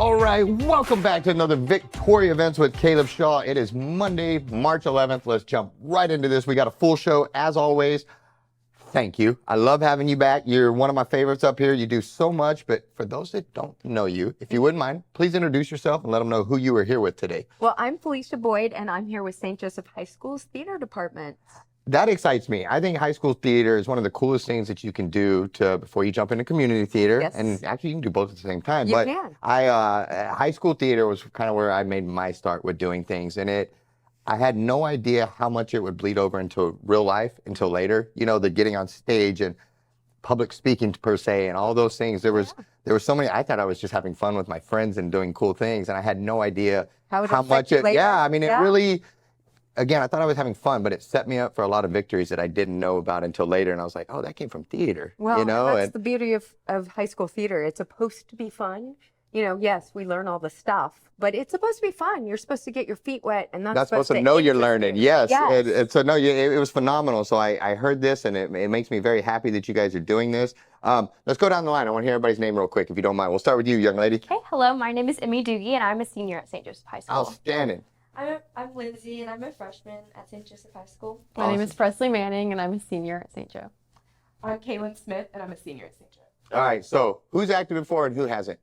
All right, welcome back to another Victoria Events with Caleb Shaw. It is Monday, March 11th. Let's jump right into this. We got a full show as always. Thank you. I love having you back. You're one of my favorites up here. You do so much, but for those that don't know you, if you wouldn't mind, please introduce yourself and let them know who you are here with today. Well, I'm Felicia Boyd, and I'm here with St. Joseph High School's theater department. That excites me. I think high school theater is one of the coolest things that you can do before you jump into community theater. Yes. And actually, you can do both at the same time. You but can. High school theater was kind of where I made my start with doing things. And I had no idea how much it would bleed over into real life until later. You know, the getting on stage and public speaking per se and all those things. There were so many. I thought I was just having fun with my friends and doing cool things. And I had no idea how much it, I mean, it really... Again, I thought I was having fun, but it set me up for a lot of victories that I didn't know about until later. And I was like, oh, that came from theater. Well, you know? That's the beauty of high school theater. It's supposed to be fun. You know, yes, we learn all the stuff, but it's supposed to be fun. You're supposed to get your feet wet, and that's supposed to know you're learning. Yes. Yes. It was phenomenal. So I heard this, and it makes me very happy that you guys are doing this. Let's go down the line. I want to hear everybody's name real quick, if you don't mind. We'll start with you, young lady. Okay, hello. My name is Emmy Doogie, and I'm a senior at St. Joseph High School. Outstanding. I'm Lindsay, and I'm a freshman at St. Joseph High School. My name is Presley Manning, and I'm a senior at St. Joe. I'm Kaylin Smith, and I'm a senior at St. Joe. All right, so who's acted before and who hasn't?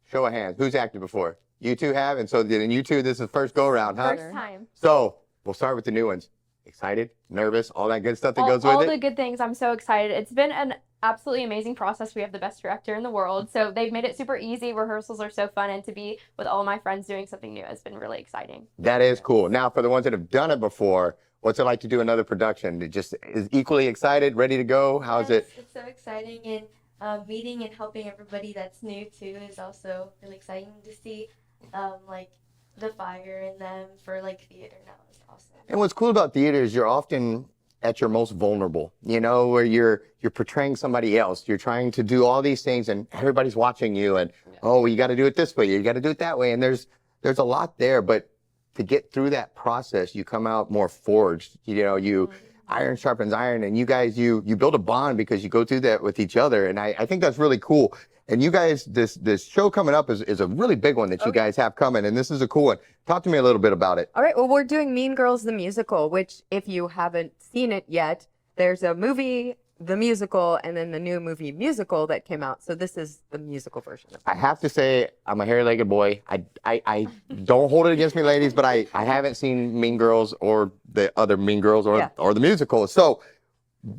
Show of hands. Who's acted before? You two have, and so then you two, this is first go-around, huh? First time. So we'll start with the new ones. Excited? Nervous? All that good stuff that goes with it? All the good things. I'm so excited. It's been an absolutely amazing process. We have the best director in the world, so they've made it super easy. Rehearsals are so fun, and to be with all of my friends doing something new has been really exciting. That is cool. Now, for the ones that have done it before, what's it like to do another production? It just is equally excited, ready to go? How is it? It's so exciting, and meeting and helping everybody that's new too is also really exciting to see, like the fire in them for like theater now is awesome. And what's cool about theater is you're often at your most vulnerable, you know, where you're portraying somebody else. You're trying to do all these things and everybody's watching you and, oh, you got to do it this way. You got to do it that way. And there's a lot there, but to get through that process, you come out more forged. You know, iron sharpens iron, and you guys, you build a bond because you go through that with each other. And I think that's really cool. And you guys, this show coming up is a really big one that you guys have coming, and this is a cool one. Talk to me a little bit about it. All right, well, we're doing Mean Girls the Musical, which if you haven't seen it yet, there's a movie, the musical, and then the new movie musical that came out. So this is the musical version of it. I have to say, I'm a hairy-legged boy. I don't hold it against me, ladies, but I haven't seen Mean Girls or the other Mean Girls or the musical. So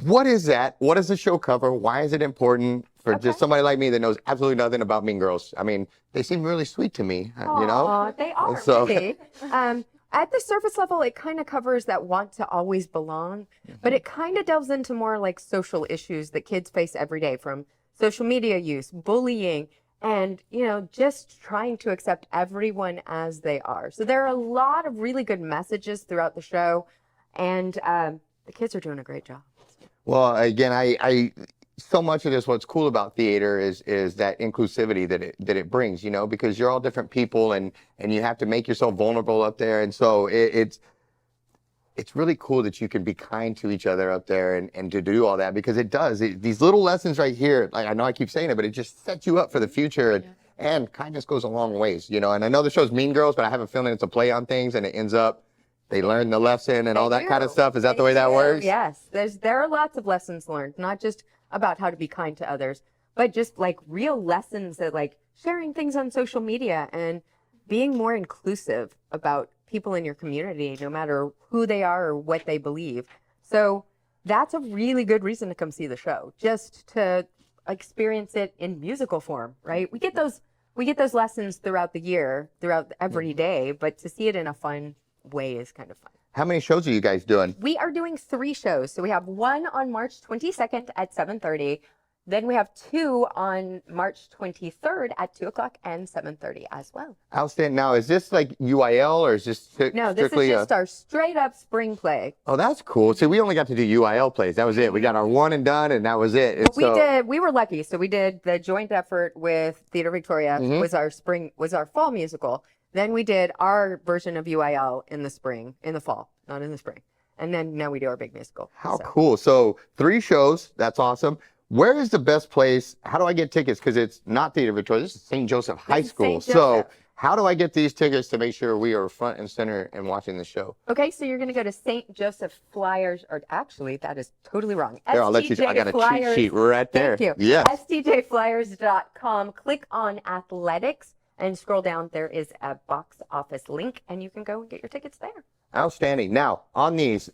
what is that? What does the show cover? Why is it important for just somebody like me that knows absolutely nothing about Mean Girls? I mean, they seem really sweet to me, you know? They are. So, really. At the surface level, it kind of covers that want to always belong, but it kind of delves into more like social issues that kids face every day, from social media use, bullying, and, you know, just trying to accept everyone as they are. So there are a lot of really good messages throughout the show, and the kids are doing a great job. Well, again, I so much of this, what's cool about theater is that inclusivity that it brings, you know, because you're all different people and you have to make yourself vulnerable up there. And so it's really cool that you can be kind to each other up there and to do all that, because it does. These little lessons right here, like I know I keep saying it, but it just sets you up for the future. And kindness goes a long ways, you know. And I know the show's Mean Girls, but I have a feeling it's a play on things, and it ends up they learn the lesson and all that kind of stuff. Is that the way that works? Yes. There are lots of lessons learned, not just about how to be kind to others, but just like real lessons that like sharing things on social media and being more inclusive about people in your community, no matter who they are or what they believe. So that's a really good reason to come see the show, just to experience it in musical form, right? We get those lessons throughout the year, throughout every day, but to see it in a fun way is kind of fun. How many shows are you guys doing? We are doing 3 shows. So we have one on March 22nd at 7:30. Then we have 2 on March 23rd at 2 o'clock and 7:30 as well. Outstanding. Now, is this like UIL or is this No, this is just our straight up spring play. Oh, that's cool. See, we only got to do UIL plays. That was it. We got our one and done, and that was it. We were lucky. So we did the joint effort with Theater Victoria was our fall musical. Then we did our version of UIL in the fall, not in the spring. And then now we do our big musical. How cool. So 3 shows. That's awesome. where is the best place? How do I get tickets? Because it's not Theater Victoria. This is St. Joseph High is School. St. So Joseph. how do I get these tickets to make sure we are front and center and watching the show? Okay, so you're going to go to St. Joseph Flyers, or actually, that is totally wrong. There, I'll let you. I got a cheat sheet right there. Thank you. Yes. STJflyers.com. Click on athletics and scroll down. There is a box office link, and you can go and get your tickets there. Outstanding. Now, on these,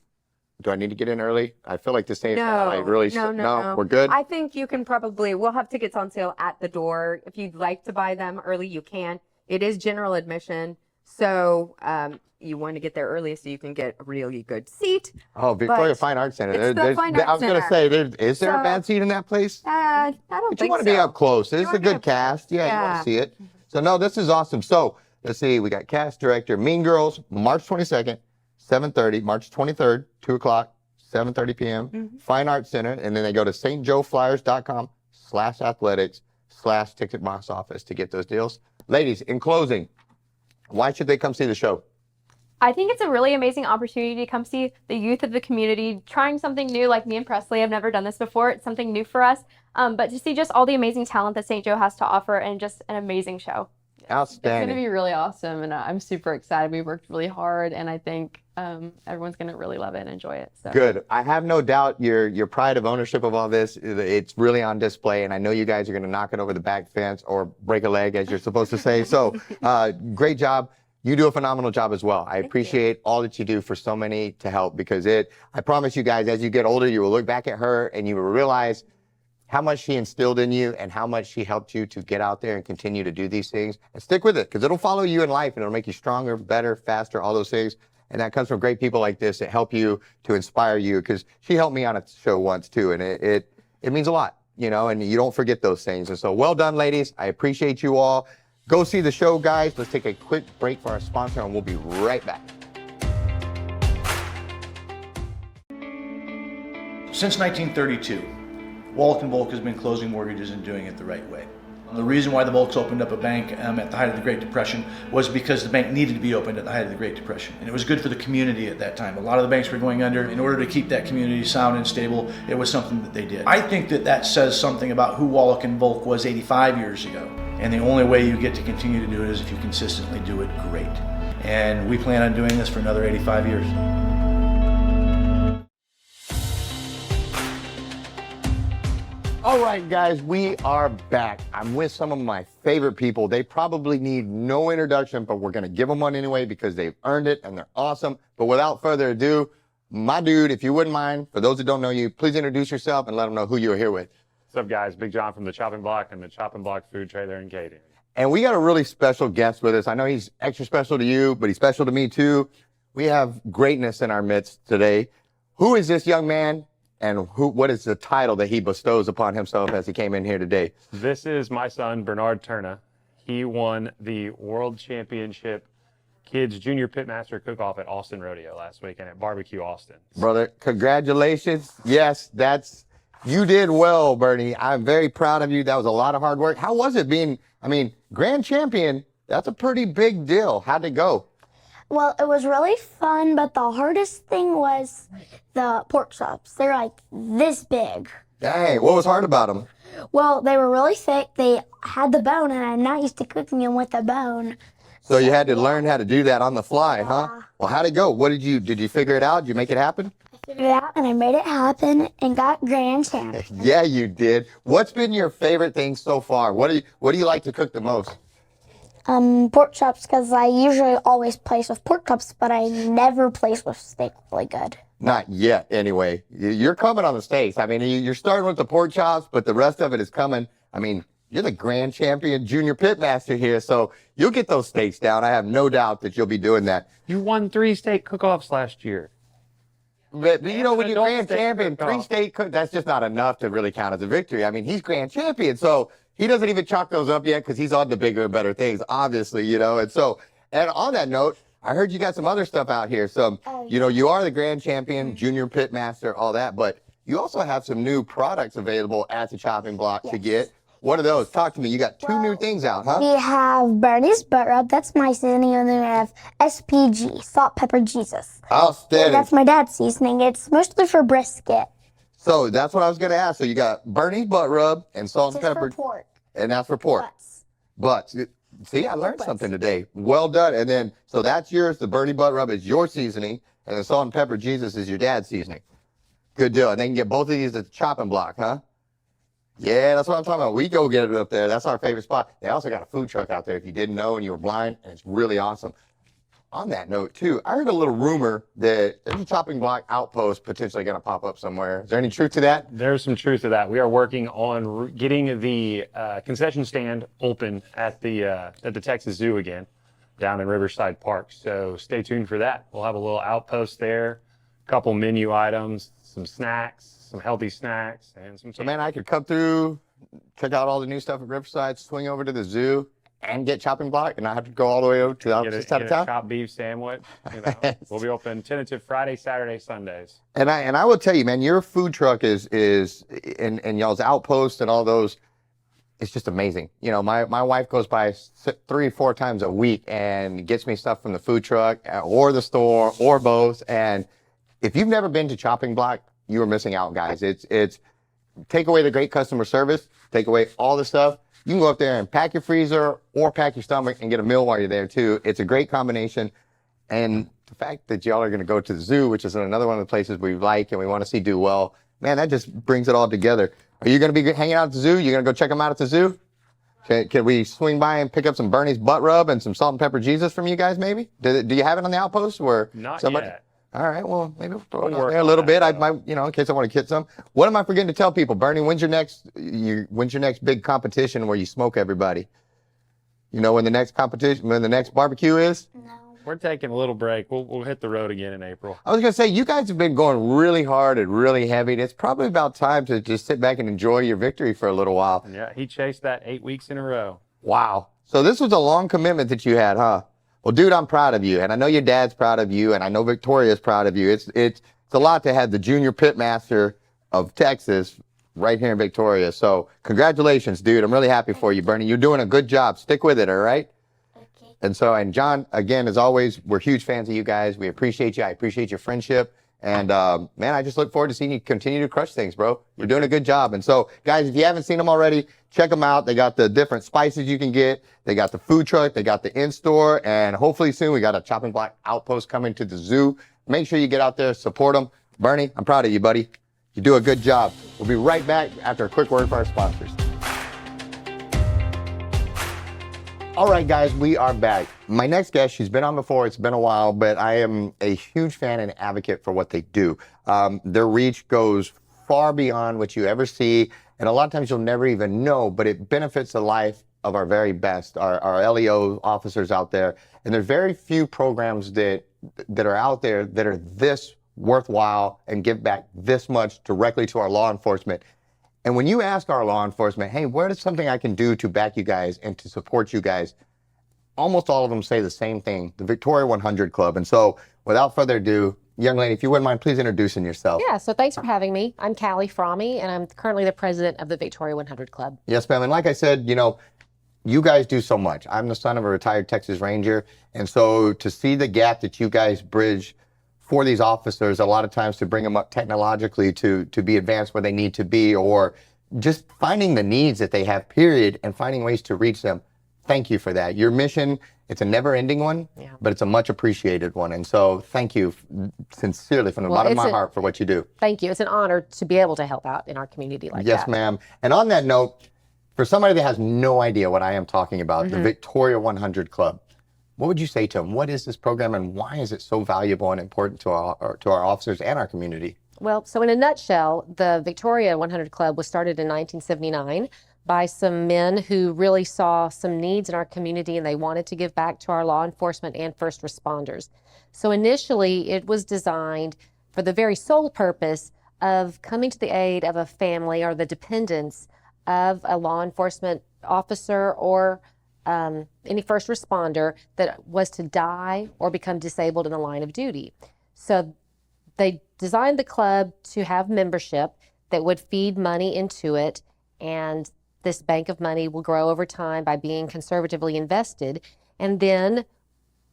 do I need to get in early? I feel like this ain't like really. No, we're good. I think you can probably, we'll have tickets on sale at the door. If you'd like to buy them early, you can. It is general admission. So you want to get there early so you can get a really good seat. Oh, Victoria Fine Arts Center. It's the Fine Arts I was going to say, is there a So- bad seat in that place? I don't But you think want to so. be up close. It's a wanna be good up- cast. Yeah, you want Yeah. to see it. So, no, this is awesome. So, let's see. We got cast director, Mean Girls, March 22nd, 7:30, March 23rd, 2 o'clock, 7:30 p.m., Fine Arts Center. And then they go to stjoflyers.com/athletics/ticket box office to get those deals. Ladies, in closing, why should they come see the show? I think it's a really amazing opportunity to come see the youth of the community trying something new. Like me and Presley have never done this before. It's something new for us. But to see just all the amazing talent that St. Joe has to offer and just an amazing show. It's going Outstanding. to be really awesome, and I'm super excited. We worked really hard, and I think everyone's going to really love it and enjoy it. So. Good. I have no doubt your pride of ownership of all this, it's really on display, and I know you guys are going to knock it over the back fence or break a leg, as you're supposed to say. So great job. You do a phenomenal job as well. I appreciate all that you do for so many to help, because I promise you guys, as you get older, you will look back at her and you will realize how much she instilled in you and how much she helped you to get out there and continue to do these things, and stick with it, because it'll follow you in life and it'll make you stronger, better, faster, all those things. And that comes from great people like this that help you, to inspire you, because she helped me on a show once too. And it means a lot, and you don't forget those things. And so well done, ladies. I appreciate you all. Go see the show, guys. Let's take a quick break for our sponsor, and we'll be right back. Since 1932, Wallach & Volk has been closing mortgages and doing it the right way. The reason why the Volks opened up a bank at the height of the Great Depression was because the bank needed to be opened at the height of the Great Depression. And it was good for the community at that time. A lot of the banks were going under. In order to keep that community sound and stable, it was something that they did. I think that says something about who Wallach & Volk was 85 years ago. And the only way you get to continue to do it is if you consistently do it great. And we plan on doing this for another 85 years. All right, guys, we are back. I'm with some of my favorite people. They probably need no introduction, but we're going to give them one anyway because they've earned it and they're awesome. But without further ado, my dude, if you wouldn't mind, for those that don't know you, please introduce yourself and let them know who you're here with. What's up, guys? Big John from the Chopping Block and the Chopping Block Food Trailer in Katy. And we got a really special guest with us. I know he's extra special to you, but he's special to me too. We have greatness in our midst today. Who is this young man? And what is the title that he bestows upon himself as he came in here today? This is my son, Bernard Turna. He won the World Championship Kids Junior Pitmaster Cook-Off at Austin Rodeo last weekend at BBQ Austin. Brother, congratulations. Yes, you did well, Bernie. I'm very proud of you. That was a lot of hard work. How was it being, grand champion? That's a pretty big deal. How'd it go? Well, it was really fun, but the hardest thing was the pork chops. They're like this big. Dang, what was hard about them? Well, they were really thick. They had the bone, and I'm not used to cooking them with the bone. So you had to learn how to do that on the fly, huh? Yeah. Well, how'd it go? Did you figure it out? Did you make it happen? I figured it out, and I made it happen and got grand champ. Yeah, you did. What's been your favorite thing so far? What do you like to cook the most? Pork chops, because I usually always place with pork chops, but I never place with steak really good. Not yet, anyway. You're coming on the steaks. You're starting with the pork chops, but the rest of it is coming. You're the grand champion junior pitmaster here, so you'll get those steaks down. I have no doubt that you'll be doing that. You won 3 steak cook-offs last year. But when you're adult grand steak champion, 3 cook-off. steak cook, that's just not enough to really count as a victory. He's grand champion, so he doesn't even chalk those up yet because he's on the bigger and better things, obviously, And on that note, I heard you got some other stuff out here. You are the grand champion, junior pitmaster, all that, but you also have some new products available at the Chopping Block to get. What are those? Talk to me. You got 2 new things out, huh? We have Bernie's Butt Rub. That's my seasoning. And then we have SPG, Salt, Pepper, Jesus. Outstanding. That's my dad's seasoning. It's mostly for brisket. So that's what I was going to ask. So you got Bernie's butt rub and salt and Just pepper, for pork. and that's for pork. Butts. But see, I learned Butts. something today. Well done. And then, so that's yours. The Bernie butt rub is your seasoning, and the salt and pepper Jesus is your dad's seasoning. Good deal. And they can get both of these at the chopping block, huh? Yeah, that's what I'm talking about. We go get it up there. That's our favorite spot. They also got a food truck out there if you didn't know and you were blind, and it's really awesome. On that note, too, I heard a little rumor that there's a chopping block outpost potentially going to pop up somewhere. Is there any truth to that? There's some truth to that. We are working on getting the concession stand open at the Texas Zoo again, down in Riverside Park. So stay tuned for that. We'll have a little outpost there, a couple menu items, some snacks, some healthy snacks, and some. So, man, I could come through, check out all the new stuff at Riverside, swing over to the zoo, and get chopping block, and not have to go all the way over to the opposite side of town. Chopped beef sandwich. You know, we'll be open tentative Friday, Saturday, Sundays. And I will tell you, man, your food truck is and y'all's outpost and all those. It's just amazing. You know, my wife goes by 3 or 4 times a week and gets me stuff from the food truck or the store or both. And if you've never been to chopping block, you are missing out, guys. It's take away the great customer service, take away all the stuff. You can go up there and pack your freezer or pack your stomach and get a meal while you're there too. It's a great combination. And the fact that y'all are going to go to the zoo, which is another one of the places we like and we want to see do well, man, that just brings it all together. Are you going to be hanging out at the zoo? You're going to go check them out at the zoo? Can we swing by and pick up some Bernie's butt rub and some salt and pepper Jesus from you guys maybe? Do you have it on the outpost? Or Not somebody? yet. All right, well, maybe we'll throw it We'll out work there a on little that, bit. I though. might, in case I want to get some. What am I forgetting to tell people? Bernie, when's your next big competition where you smoke everybody? You know when the next barbecue is? No. We're taking a little break. We'll hit the road again in April. I was going to say, you guys have been going really hard and really heavy. It's probably about time to just sit back and enjoy your victory for a little while. Yeah, he chased that 8 weeks in a row. Wow. So this was a long commitment that you had, huh? Well, dude, I'm proud of you. And I know your dad's proud of you. And I know Victoria's proud of you. It's a lot to have the junior pitmaster of Texas right here in Victoria. So congratulations, dude. I'm really happy for you, Bernie. You're doing a good job. Stick with it, all right? Okay. And John, again, as always, we're huge fans of you guys. We appreciate you. I appreciate your friendship. And, man, I just look forward to seeing you continue to crush things, bro. You're doing a good job. And so, guys, if you haven't seen them already, check them out. They got the different spices you can get. They got the food truck. They got the in-store. And hopefully soon we got a chopping block outpost coming to the zoo. Make sure you get out there, support them. Bernie, I'm proud of you, buddy. You do a good job. We'll be right back after a quick word for our sponsors. All right, guys, we are back. My next guest, she's been on before. It's been a while, but I am a huge fan and advocate for what they do. Their reach goes far beyond what you ever see, and a lot of times you'll never even know, but it benefits the life of our very best, our LEO officers out there. And there's very few programs that are out there that are this worthwhile and give back this much directly to our law enforcement. And when you ask our law enforcement, hey, what is something I can do to back you guys and to support you guys? Almost all of them say the same thing, the Victoria 100 Club. And so without further ado, young lady, if you wouldn't mind, please introducing yourself. Yeah, so thanks for having me. I'm Callie Fromme, and I'm currently the president of the Victoria 100 Club. Yes, ma'am. And like I said, you guys do so much. I'm the son of a retired Texas Ranger. And so to see the gap that you guys bridge for these officers, a lot of times to bring them up technologically to be advanced where they need to be, or just finding the needs that they have, period, and finding ways to reach them. Thank you for that. Your mission, it's a never-ending one, but it's a much appreciated one. And so thank you sincerely from the bottom of my heart for what you do. Thank you. It's an honor to be able to help out in our community like that. Yes, ma'am. And on that note, for somebody that has no idea what I am talking about, the Victoria 100 Club, what would you say to them? What is this program and why is it so valuable and important to our officers and our community? Well, so in a nutshell, the Victoria 100 Club was started in 1979 by some men who really saw some needs in our community and they wanted to give back to our law enforcement and first responders. So initially, it was designed for the very sole purpose of coming to the aid of a family or the dependents of a law enforcement officer or any first responder that was to die or become disabled in the line of duty. So they designed the club to have membership that would feed money into it, and this bank of money will grow over time by being conservatively invested. And then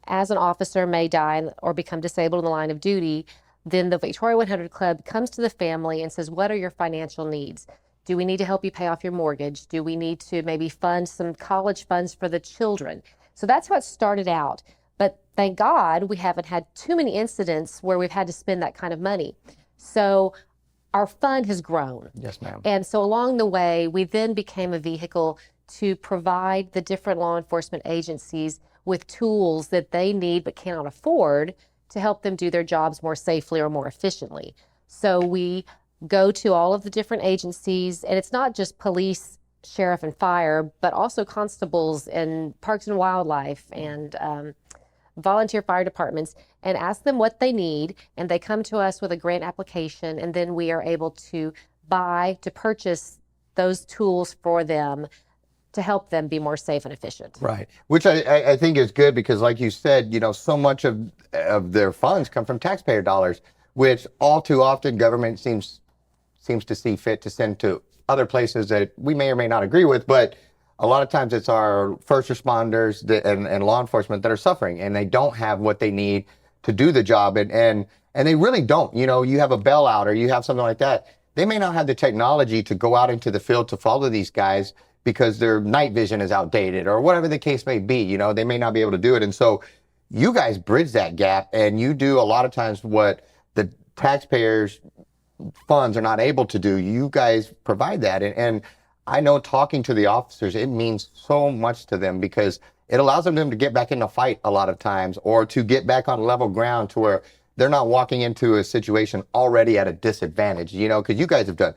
as an officer may die or become disabled in the line of duty, then the Victoria 100 Club comes to the family and says, what are your financial needs? Do we need to help you pay off your mortgage? Do we need to maybe fund some college funds for the children? So that's how it started out. But thank God we haven't had too many incidents where we've had to spend that kind of money. So our fund has grown. Yes, ma'am. And so along the way, we then became a vehicle to provide the different law enforcement agencies with tools that they need but cannot afford to help them do their jobs more safely or more efficiently. So we go to all of the different agencies, and it's not just police, sheriff, and fire, but also constables and parks and wildlife and volunteer fire departments, and ask them what they need, and they come to us with a grant application, and then we are able to purchase those tools for them to help them be more safe and efficient. Right. Which I think is good because, like you said, so much of their funds come from taxpayer dollars, which all too often government seems to see fit to send to other places that we may or may not agree with, but a lot of times it's our first responders and law enforcement that are suffering, and they don't have what they need to do the job, and they really don't. You have a bailout or you have something like that. They may not have the technology to go out into the field to follow these guys because their night vision is outdated or whatever the case may be. They may not be able to do it. And so you guys bridge that gap, and you do a lot of times what the taxpayers' funds are not able to do. You guys provide that. And I know, talking to the officers, it means so much to them because it allows them to get back in the fight a lot of times, or to get back on level ground to where they're not walking into a situation already at a disadvantage, because you guys have done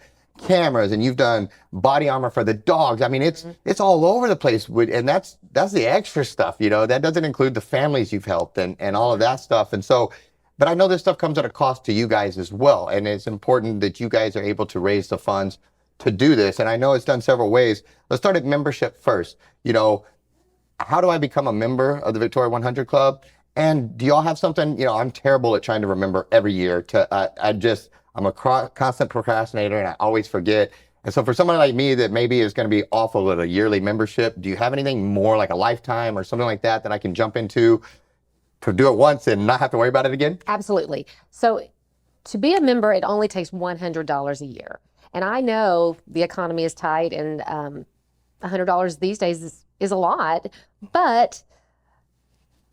cameras and you've done body armor for the dogs. I mean, it's all over the place, and that's the extra stuff, that doesn't include the families you've helped and all of that stuff. And so, but I know this stuff comes at a cost to you guys as well, and it's important that you guys are able to raise the funds to do this. And I know it's done several ways. Let's start at membership first. How do I become a member of the Victoria 100 Club? And do y'all have something? I'm terrible at trying to remember every year. I'm a constant procrastinator, and I always forget. And so for someone like me that maybe is going to be awful at a yearly membership, do you have anything more like a lifetime or something like that I can jump into to do it once and not have to worry about it again? Absolutely. So to be a member, it only takes $100 a year. And I know the economy is tight, and $100 these days is a lot, but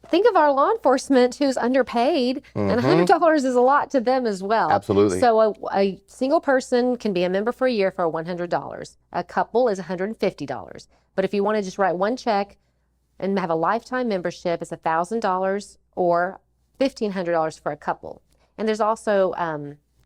think of our law enforcement who's underpaid, and $100 is a lot to them as well. Absolutely. So a single person can be a member for a year for $100. A couple is $150. But if you want to just write one check and have a lifetime membership, it's $1,000 or $1,500 for a couple. And there's also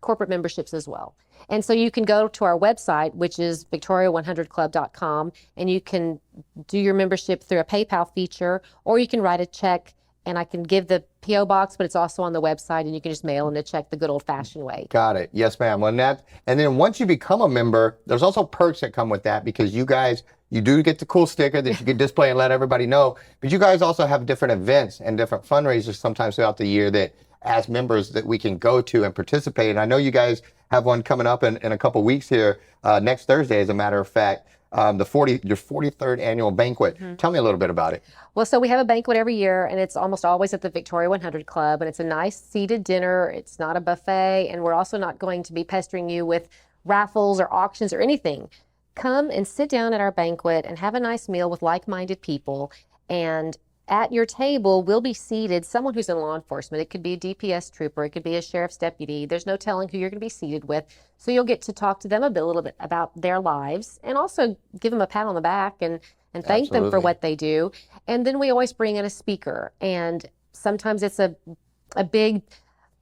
corporate memberships as well. And so you can go to our website, which is victoria100club.com, and you can do your membership through a PayPal feature, or you can write a check, and I can give the P.O. box, but it's also on the website, and you can just mail in a check the good old-fashioned way. Got it. Yes, ma'am. And then once you become a member, there's also perks that come with that, because you do get the cool sticker that you can display and let everybody know, but you guys also have different events and different fundraisers sometimes throughout the year that, as members, that we can go to and participate. And I know you guys have one coming up in a couple weeks here, next Thursday, as a matter of fact, your 43rd annual banquet. Tell me a little bit about it. Well, so we have a banquet every year, and it's almost always at the Victoria 100 Club, and it's a nice seated dinner. It's not a buffet, and we're also not going to be pestering you with raffles or auctions or anything. Come and sit down at our banquet and have a nice meal with like-minded people, and at your table will be seated someone who's in law enforcement. It could be a DPS trooper. It could be a sheriff's deputy. There's no telling who you're going to be seated with. So you'll get to talk to them a little bit about their lives, and also give them a pat on the back and thank them for what they do. And then we always bring in a speaker. And sometimes it's a big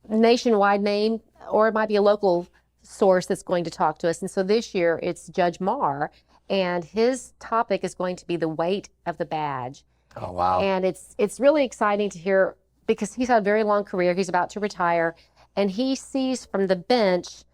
nationwide name, or it might be a local source that's going to talk to us. And so this year it's Judge Marr, and his topic is going to be the weight of the badge. Oh, wow. And it's really exciting to hear, because he's had a very long career. He's about to retire, and he sees from the bench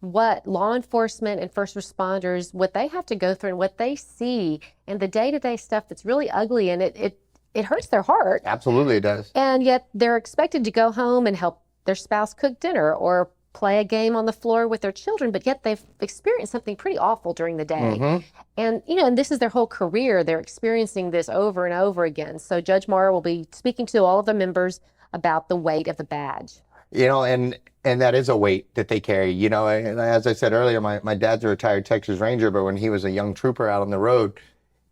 what law enforcement and first responders, what they have to go through and what they see, and the day-to-day stuff that's really ugly, and it hurts their heart. Absolutely, it does. And yet they're expected to go home and help their spouse cook dinner or play a game on the floor with their children, but yet they've experienced something pretty awful during the day. And, and this is their whole career. They're experiencing this over and over again. So Judge Marr will be speaking to all of the members about the weight of the badge. And And that is a weight that they carry. You know, and as I said earlier, my dad's a retired Texas Ranger, but when he was a young trooper out on the road,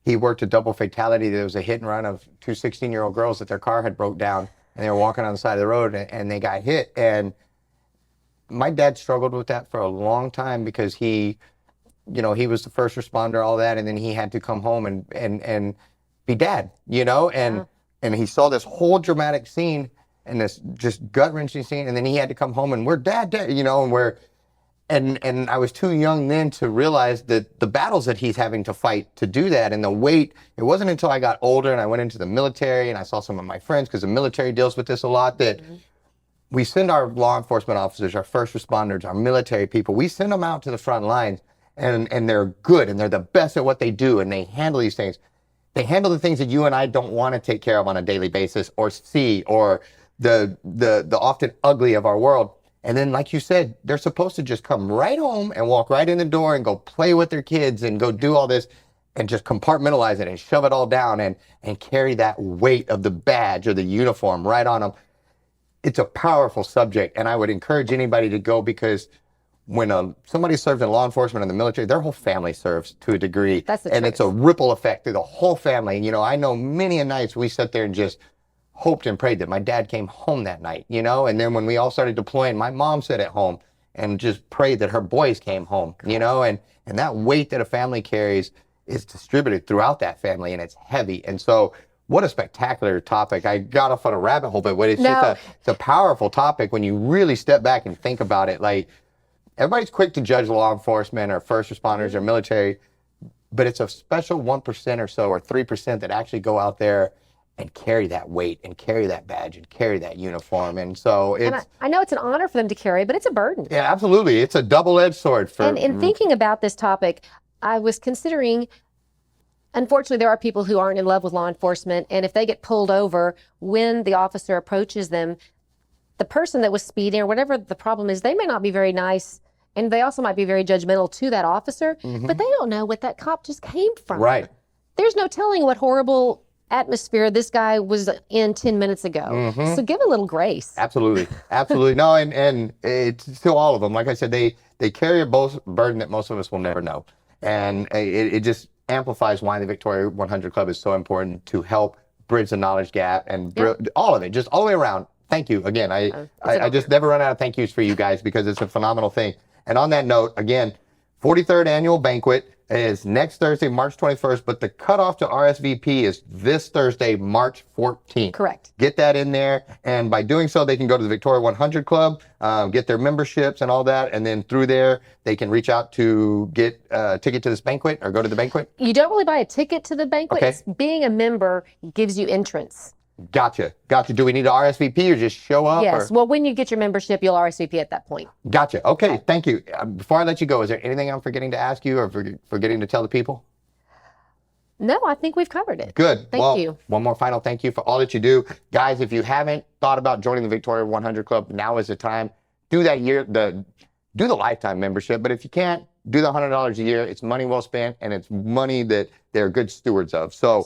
he worked a double fatality. There was a hit and run of two 16-year-old girls that their car had broke down, and they were walking on the side of the road, and they got hit. And my dad struggled with that for a long time because he, you know, he was the first responder, all that, and then he had to come home and be dad, you know, and he saw this whole dramatic scene and this just gut-wrenching scene, and then he had to come home and we're dad, you know, and I was too young then to realize that the battles that he's having to fight to do that and the weight. It wasn't until I got older and I went into the military and I saw some of my friends, because the military deals with this a lot, that we send our law enforcement officers, our first responders, our military people, we send them out to the front lines, and they're good and they're the best at what they do, and they handle these things. They handle the things that you and I don't want to take care of on a daily basis or see, or the often ugly of our world. And then, like you said, they're supposed to just come right home and walk right in the door and go play with their kids and go do all this and just compartmentalize it and shove it all down and carry that weight of the badge or the uniform right on them. It's a powerful subject, and I would encourage anybody to go, because when somebody serves in law enforcement in the military, their whole family serves to a degree. That's the and truth. It's a ripple effect through the whole family. And, you know, I know many a nights we sat there and just hoped and prayed that my dad came home that night, you know, and then when we all started deploying, my mom sat at home and just prayed that her boys came home, you know, and that weight that a family carries is distributed throughout that family, and it's heavy. And so what a spectacular topic. I got off on a rabbit hole, but it's it's a powerful topic when you really step back and think about it. Like, everybody's quick to judge law enforcement or first responders or military, but it's a special 1% or so, or 3% that actually go out there and carry that weight and carry that badge and carry that uniform. And so it's... And I know it's an honor for them to carry, but it's a burden. Yeah, absolutely. It's a double-edged sword. And in thinking about this topic, I was considering, unfortunately, there are people who aren't in love with law enforcement, and if they get pulled over, when the officer approaches them, the person that was speeding or whatever the problem is, they may not be very nice, and they also might be very judgmental to that officer, but they don't know what that cop just came from. Right. There's no telling what horrible atmosphere this guy was in 10 minutes ago. So give a little grace. Absolutely. Absolutely. No, and it's to all of them. Like I said, they carry a burden that most of us will never know. And it just amplifies why the Victoria 100 Club is so important, to help bridge the knowledge gap and all of it, just all the way around. Thank you. Again, I just never run out of thank yous for you guys, because it's a phenomenal thing. And on that note, again, 43rd annual banquet is next Thursday, March 21st, but the cutoff to RSVP is this Thursday, March 14th. Correct. Get that in there, and by doing so, they can go to the Victoria 100 Club, get their memberships and all that, and then through there, they can reach out to get a ticket to this banquet or go to the banquet. You don't really buy a ticket to the banquet. Okay. It's being a member gives you entrance. Gotcha. Do we need to RSVP or just show up? Yes. Well, when you get your membership, you'll RSVP at that point. Gotcha. Okay. Thank you. Before I let you go, is there anything I'm forgetting to ask you or forgetting to tell the people? No, I think we've covered it. Good. Thank you. One more final thank you for all that you do. Guys, if you haven't thought about joining the Victoria 100 Club, now is the time. Do that do the lifetime membership, but if you can't, do the $100 a year. It's money well spent, and it's money that they're good stewards of. So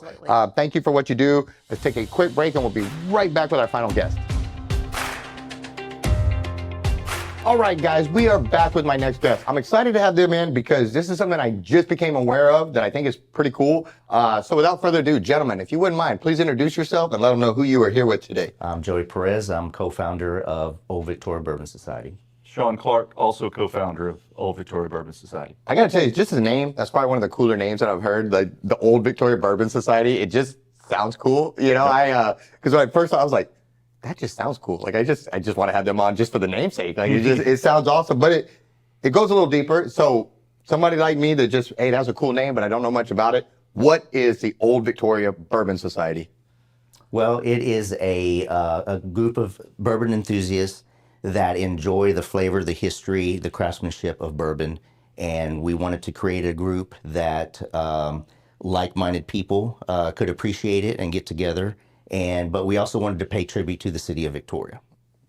thank you for what you do. Let's take a quick break, and we'll be right back with our final guest. All right, guys, we are back with my next guest. I'm excited to have them in because this is something I just became aware of that I think is pretty cool. So without further ado, gentlemen, if you wouldn't mind, please introduce yourself and let them know who you are here with today. I'm Joey Perez. I'm co-founder of Old Victoria Bourbon Society. Shawn Clark, also co-founder of Old Victoria Bourbon Society. I gotta tell you, just his name, that's probably one of the cooler names that I've heard, like the Old Victoria Bourbon Society. It just sounds cool. You know, because when I first saw it, I was like, that just sounds cool. Like I just want to have them on just for the namesake. Like it sounds awesome, but it goes a little deeper. So somebody like me that just, hey, that's a cool name, but I don't know much about it. What is the Old Victoria Bourbon Society? Well, it is a group of bourbon enthusiasts that enjoy the flavor, the history, the craftsmanship of bourbon. And we wanted to create a group that like-minded people could appreciate it and get together. But we also wanted to pay tribute to the city of Victoria.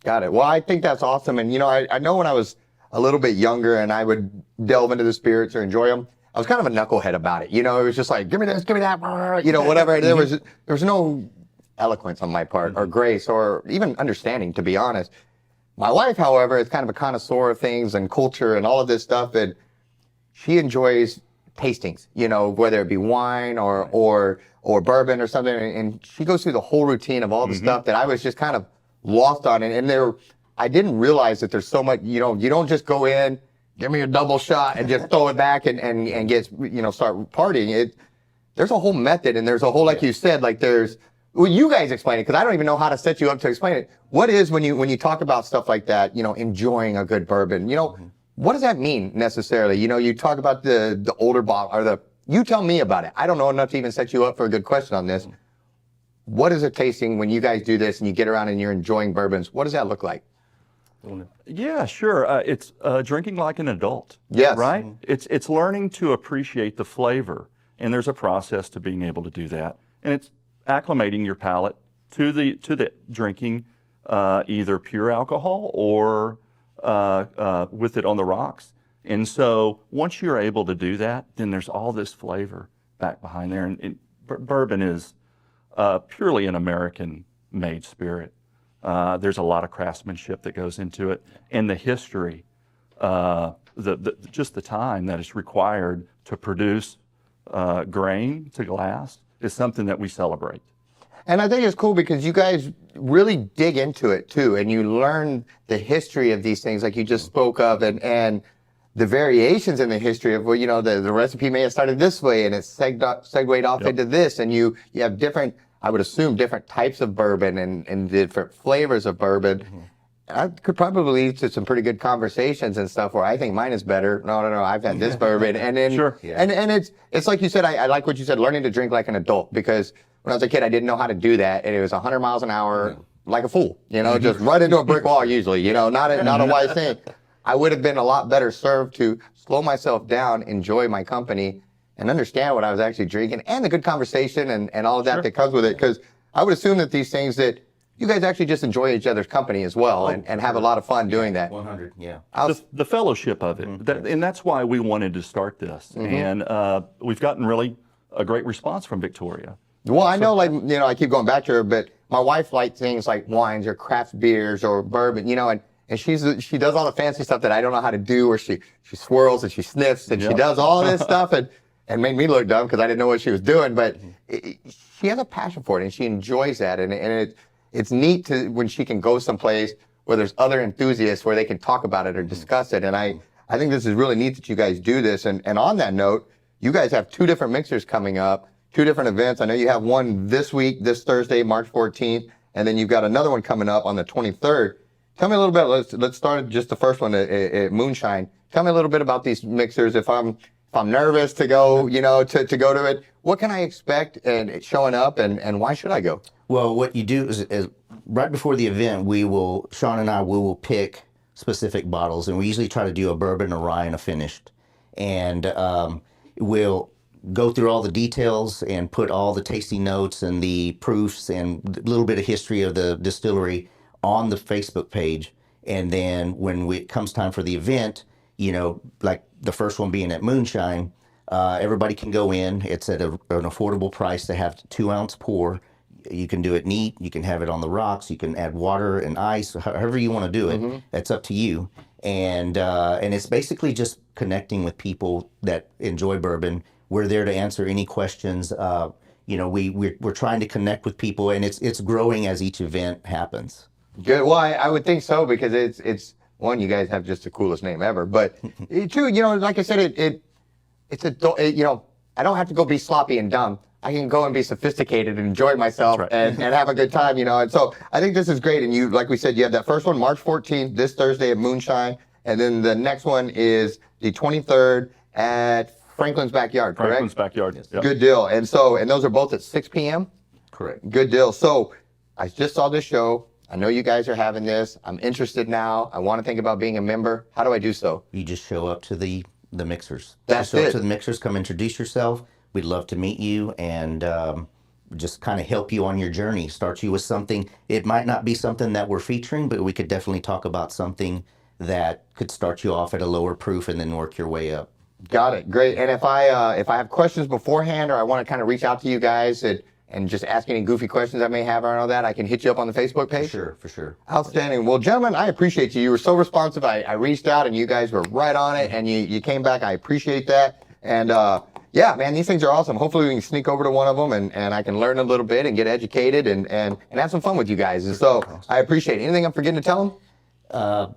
Got it. Well, I think that's awesome. And, you know, I know when I was a little bit younger and I would delve into the spirits or enjoy them, I was kind of a knucklehead about it. You know, it was just like, give me this, give me that, you know, whatever. There was no eloquence on my part or grace or even understanding, to be honest. My wife, however, is kind of a connoisseur of things and culture and all of this stuff, and she enjoys tastings, whether it be wine or bourbon or something, and she goes through the whole routine of all the stuff that I was just kind of lost on, and I didn't realize that there's so much, you don't just go in, give me a double shot and just throw it back and get, start partying. There's a whole method, and there's a whole, like you said, like well, you guys explain it, because I don't even know how to set you up to explain it. What is, when you talk about stuff like that, enjoying a good bourbon, what does that mean necessarily? You talk about the older bottle, or you tell me about it. I don't know enough to even set you up for a good question on this. What is it tasting when you guys do this and you get around and you're enjoying bourbons? What does that look like? Yeah, sure. It's drinking like an adult. Yes. Right? It's learning to appreciate the flavor, and there's a process to being able to do that. And it's acclimating your palate to the drinking either pure alcohol or with it on the rocks. And so once you're able to do that, then there's all this flavor back behind there. And bourbon is purely an American-made spirit. There's a lot of craftsmanship that goes into it, and the history, just the time that is required to produce grain to glass is something that we celebrate. And I think it's cool because you guys really dig into it too, and you learn the history of these things, like you just spoke of, and the variations in the history of, the recipe may have started this way and it's segued off into this, and you have different, I would assume, different types of bourbon and different flavors of bourbon. I could probably lead to some pretty good conversations and stuff where I think mine is better. No, I've had this bourbon. And then, and it's like you said, I like what you said, learning to drink like an adult, because when I was a kid, I didn't know how to do that. And it was 100 miles an hour, like a fool, just run into a brick wall usually, not a wise thing. I would have been a lot better served to slow myself down, enjoy my company, and understand what I was actually drinking, and the good conversation and all of that that comes with it. Because I would assume that these things that you guys actually just enjoy each other's company as well, and have a lot of fun doing that. 100, yeah. The fellowship of it, and that's why we wanted to start this. And we've gotten really a great response from Victoria. Well, I know, I keep going back to her, but my wife likes things like wines or craft beers or bourbon, and she does all the fancy stuff that I don't know how to do, where she swirls and she sniffs and she does all this stuff and made me look dumb because I didn't know what she was doing. But she has a passion for it, and she enjoys that, and it's neat to when she can go someplace where there's other enthusiasts where they can talk about it or discuss it. And I think this is really neat that you guys do this. And on that note, you guys have 2 different mixers coming up, 2 different events. I know you have one this week, this Thursday, March 14th, and then you've got another one coming up on the 23rd. Tell me a little bit. Let's start just the first one at Moonshine. Tell me a little bit about these mixers. If I'm nervous to go, to go to it, what can I expect and showing up, and why should I go? Well, what you do is right before the event, Shawn and I will pick specific bottles, and we usually try to do a bourbon, a rye, and a finished. And we'll go through all the details and put all the tasting notes and the proofs and a little bit of history of the distillery on the Facebook page. And then when it comes time for the event, like the first one being at Moonshine, everybody can go in. It's at an affordable price to have 2-ounce pour. You can do it neat. You can have it on the rocks. You can add water and ice, however you want to do it. That's up to you. And it's basically just connecting with people that enjoy bourbon. We're there to answer any questions. We're trying to connect with people, and it's growing as each event happens. Good. Well, I would think so, because it's one, you guys have just the coolest name ever. But 2, like I said, it's I don't have to go be sloppy and dumb. I can go and be sophisticated and enjoy myself and have a good time, And so I think this is great. And you, like we said, you have that first one, March 14th, this Thursday at Moonshine. And then the next one is the 23rd at Franklin's Backyard, correct? Franklin's Backyard. Yes. Yep. Good deal. And those are both at 6 p.m.? Correct. Good deal. So I just saw this show. I know you guys are having this. I'm interested now. I want to think about being a member. How do I do so? You just show up to the mixers. That's show it. Up to the mixers, come introduce yourself. We'd love to meet you and just kind of help you on your journey, start you with something. It might not be something that we're featuring, but we could definitely talk about something that could start you off at a lower proof and then work your way up. Got it. Great. And if I have questions beforehand, or I want to kind of reach out to you guys and just ask any goofy questions I may have or all that, I can hit you up on the Facebook page? For sure. Outstanding. Well, gentlemen, I appreciate you. You were so responsive. I reached out and you guys were right on it, and you came back. I appreciate that. And yeah, man, these things are awesome. Hopefully we can sneak over to one of them and I can learn a little bit and get educated and have some fun with you guys. And so I appreciate it. Anything I'm forgetting to tell them?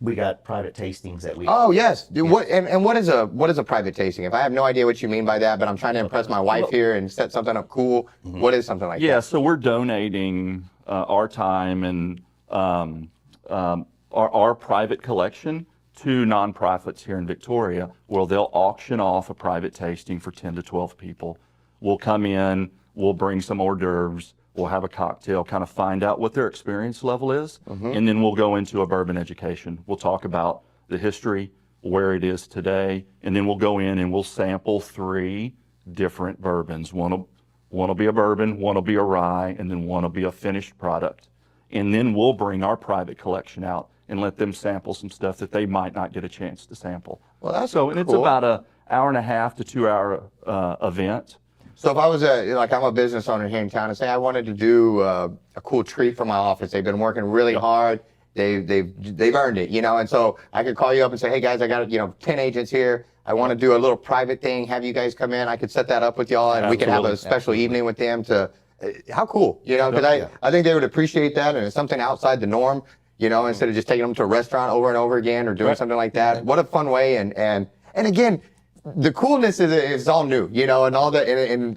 We got private tastings that we. Oh yes. What is a private tasting? If I have no idea what you mean by that, but I'm trying to impress my wife here and set something up cool. What is something like that? Yeah, so we're donating our time and our private collection to nonprofits here in Victoria, where they'll auction off a private tasting for 10 to 12 people. We'll come in, we'll bring some hors d'oeuvres, we'll have a cocktail, kind of find out what their experience level is, and then we'll go into a bourbon education. We'll talk about the history, where it is today, and then we'll go in and we'll sample 3 different bourbons. One will be a bourbon, one will be a rye, and then one will be a finished product. And then we'll bring our private collection out and let them sample some stuff that they might not get a chance to sample. Well, that's so, and it's cool. about an hour and a half to 2 hour event. So if I was I'm a business owner here in town, and say I wanted to do a cool treat for my office, they've been working really hard. They've earned it, and so I could call you up and say, hey guys, I got 10 agents here. I want to do a little private thing. Have you guys come in. I could set that up with y'all, and we could have a special evening with them to. How cool, because I think they would appreciate that, and it's something outside the norm, instead of just taking them to a restaurant over and over again or doing something like that. What a fun way, and again, the coolness is it's all new, and all that, and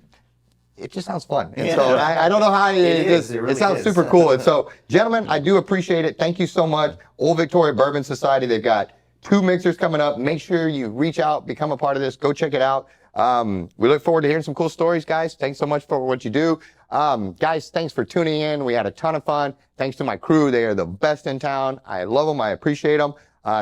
it just sounds fun. And so I don't know how it sounds super cool. And so, gentlemen, I do appreciate it. Thank you so much. Old Victoria Bourbon Society, they've got 2 mixers coming up. Make sure you reach out, become a part of this. Go check it out. We look forward to hearing some cool stories, guys. Thanks so much for what you do. Guys, thanks for tuning in. We had a ton of fun. Thanks to my crew. They are the best in town. I love them. I appreciate them.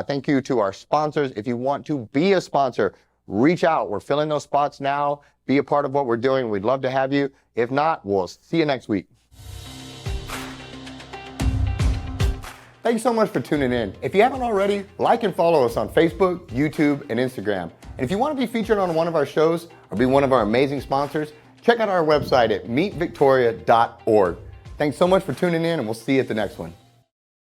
Thank you to our sponsors. If you want to be a sponsor, reach out. We're filling those spots now. Be a part of what we're doing. We'd love to have you. If not, we'll see you next week. Thanks so much for tuning in. If you haven't already, like and follow us on Facebook, YouTube, and Instagram. And if you want to be featured on one of our shows or be one of our amazing sponsors, check out our website at meetvictoria.org. Thanks so much for tuning in, and we'll see you at the next one.